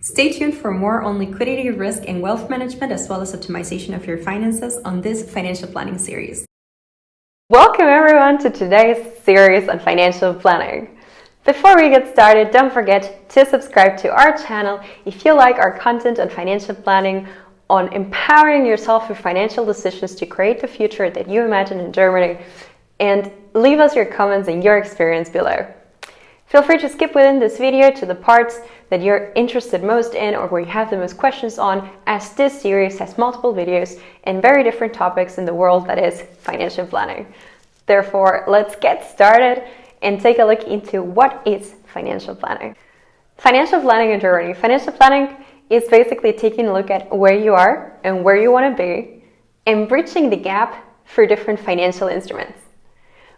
Stay tuned for more on liquidity, risk, and wealth management, as well as optimization of your finances on this financial planning series. Welcome everyone to today's series on financial planning. Before we get started, don't forget to subscribe to our channel if you like our content on financial planning, on empowering yourself with financial decisions to create the future that you imagine in Germany, and leave us your comments and your experience below. Feel free to skip within this video to the parts that you're interested most in or where you have the most questions on, as this series has multiple videos and very different topics in the world that is financial planning. Therefore, let's get started and take a look into what is financial planning. Financial planning in Germany. Financial planning is basically taking a look at where you are and where you want to be and bridging the gap for different financial instruments.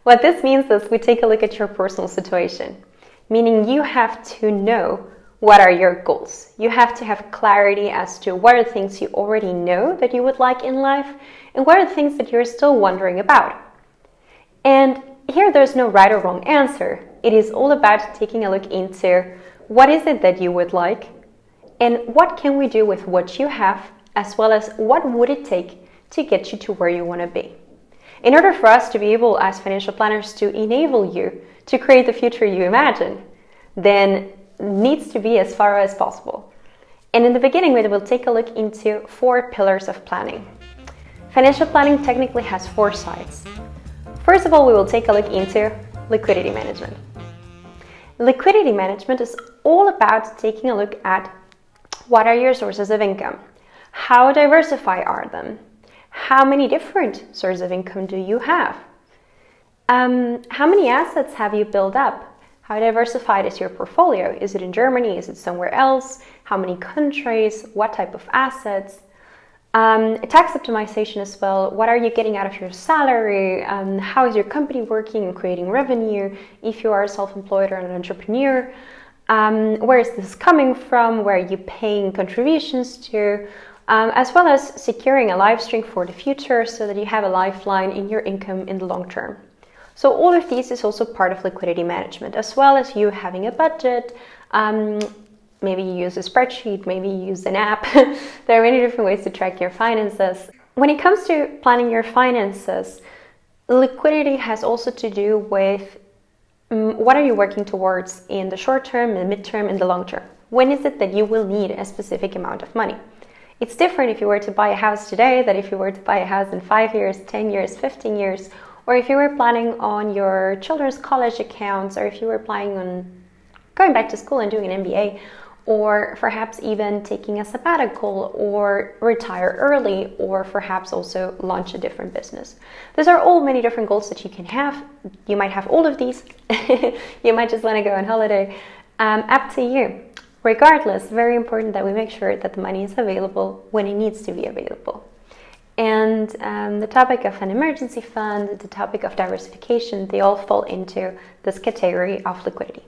What this means is we take a look at your personal situation, meaning you have to know what are your goals. You have to have clarity as to what are things you already know that you would like in life and what are the things that you're still wondering about. And here there's no right or wrong answer. It is all about taking a look into what is it that you would like and what can we do with what you have, as well as what would it take to get you to where you want to be. In order for us to be able as financial planners to enable you to create the future you imagine, then needs to be as far as possible. And in the beginning, we will take a look into 4 pillars of planning. Financial planning technically has 4 sides. First of all, we will take a look into liquidity management. Liquidity management is all about taking a look at what are your sources of income, how diversified are them, how many different sources of income do you have, how many assets have you built up, how diversified is your portfolio, is it in Germany, is it somewhere else, how many countries, what type of assets, tax optimization as well, what are you getting out of your salary, how is your company working and creating revenue, if you are self-employed or an entrepreneur, where is this coming from, where are you paying contributions to, as well as securing a life stream for the future so that you have a lifeline in your income in the long term. So all of these is also part of liquidity management, as well as you having a budget. Maybe you use a spreadsheet, maybe you use an app. There are many different ways to track your finances. When it comes to planning your finances, liquidity has also to do with what are you working towards in the short term, the mid-term, and the long term. When is it that you will need a specific amount of money? It's different if you were to buy a house today than if you were to buy a house in 5 years, 10 years, 15 years, or if you were planning on your children's college accounts, or if you were planning on going back to school and doing an MBA, or perhaps even taking a sabbatical, or retire early, or perhaps also launch a different business. These are all many different goals that you can have. You might have all of these. You might just want to go on holiday. Up to you. Regardless, very important that we make sure that the money is available when it needs to be available. And the topic of an emergency fund, the topic of diversification, they all fall into this category of liquidity.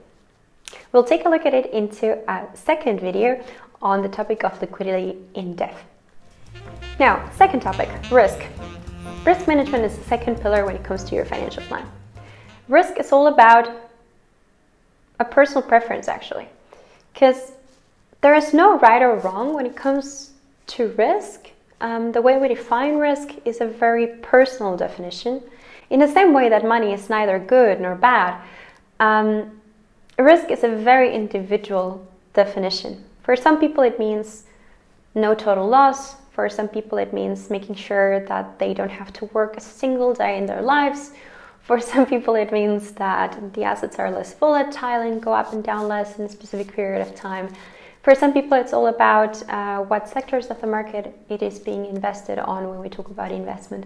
We'll take a look at it into a second video on the topic of liquidity in depth. Now, second topic, risk. Risk management is the second pillar when it comes to your financial plan. Risk is all about a personal preference, actually, because there is no right or wrong when it comes to risk. The way we define risk is a very personal definition. In the same way that money is neither good nor bad, risk is a very individual definition. For some people it means no total loss. For some people it means making sure that they don't have to work a single day in their lives. For some people it means that the assets are less volatile and go up and down less in a specific period of time. For some people it's all about what sectors of the market it is being invested on when we talk about investment.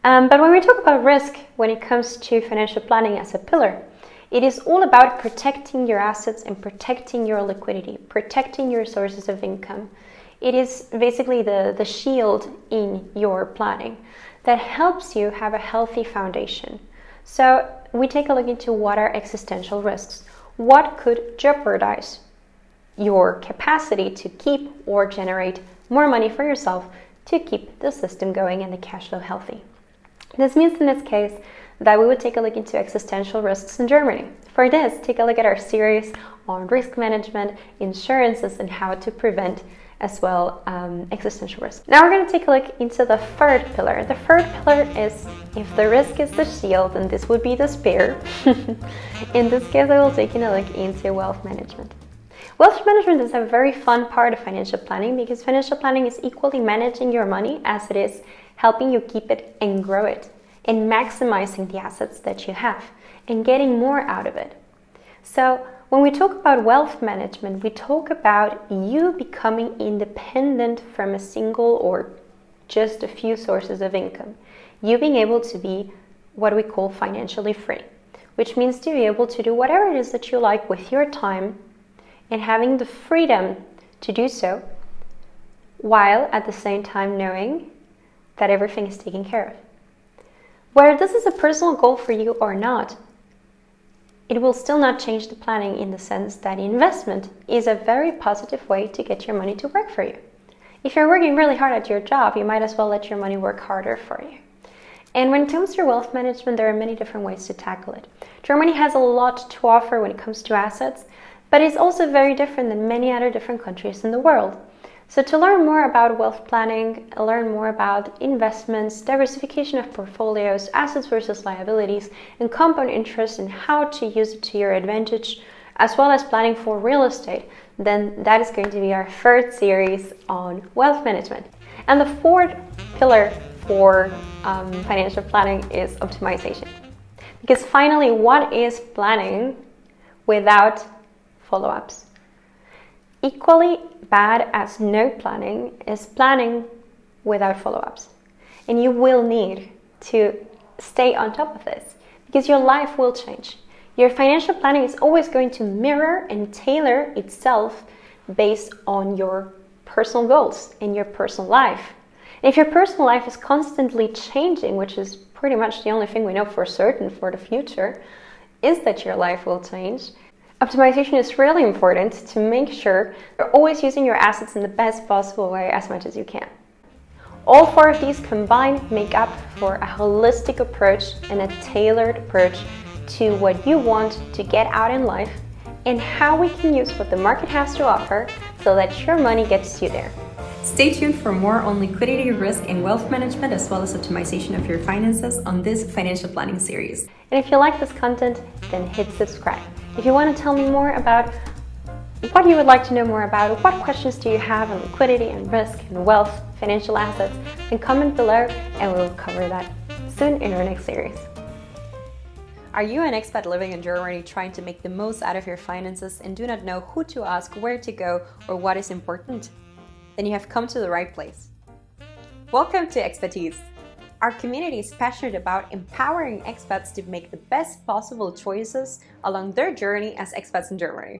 But when we talk about risk, when it comes to financial planning as a pillar, it is all about protecting your assets and protecting your liquidity, protecting your sources of income. It is basically the shield in your planning that helps you have a healthy foundation. So we take a look into what are existential risks. What could jeopardize your capacity to keep or generate more money for yourself to keep the system going and the cash flow healthy? This means in this case that we would take a look into existential risks in Germany. For this, take a look at our series on risk management, insurances, and how to prevent as well existential risk. Now we're going to take a look into the third pillar. The third pillar is if the risk is the shield, then this would be the spear. In this case, I will take a look into wealth management. Wealth management is a very fun part of financial planning because financial planning is equally managing your money as it is helping you keep it and grow it and maximizing the assets that you have and getting more out of it. So when we talk about wealth management, we talk about you becoming independent from a single or just a few sources of income. You being able to be what we call financially free, which means to be able to do whatever it is that you like with your time and having the freedom to do so, while at the same time knowing that everything is taken care of. Whether this is a personal goal for you or not, it will still not change the planning in the sense that investment is a very positive way to get your money to work for you. If you're working really hard at your job, you might as well let your money work harder for you. And when it comes to wealth management, there are many different ways to tackle it. Germany has a lot to offer when it comes to assets, but it's also very different than many other different countries in the world. So to learn more about wealth planning, learn more about investments, diversification of portfolios, assets versus liabilities, and compound interest and how to use it to your advantage, as well as planning for real estate, then that is going to be our third series on wealth management. And the fourth pillar for financial planning is optimization. Because finally, what is planning without follow-ups? Equally bad as no planning is planning without follow-ups. And you will need to stay on top of this because your life will change. Your financial planning is always going to mirror and tailor itself based on your personal goals and your personal life. And if your personal life is constantly changing, which is pretty much the only thing we know for certain for the future, is that your life will change. Optimization is really important to make sure you're always using your assets in the best possible way as much as you can. All four of these combined make up for a holistic approach and a tailored approach to what you want to get out in life and how we can use what the market has to offer so that your money gets you there. Stay tuned for more on liquidity, risk, and wealth management, as well as optimization of your finances on this financial planning series. And if you like this content, then hit subscribe. If you want to tell me more about what you would like to know more about, what questions do you have on liquidity and risk and wealth, financial assets, then comment below and we'll cover that soon in our next series. Are you an expat living in Germany trying to make the most out of your finances and do not know who to ask, where to go, or what is important? Then you have come to the right place. Welcome to Expertise. Our community is passionate about empowering expats to make the best possible choices along their journey as expats in Germany.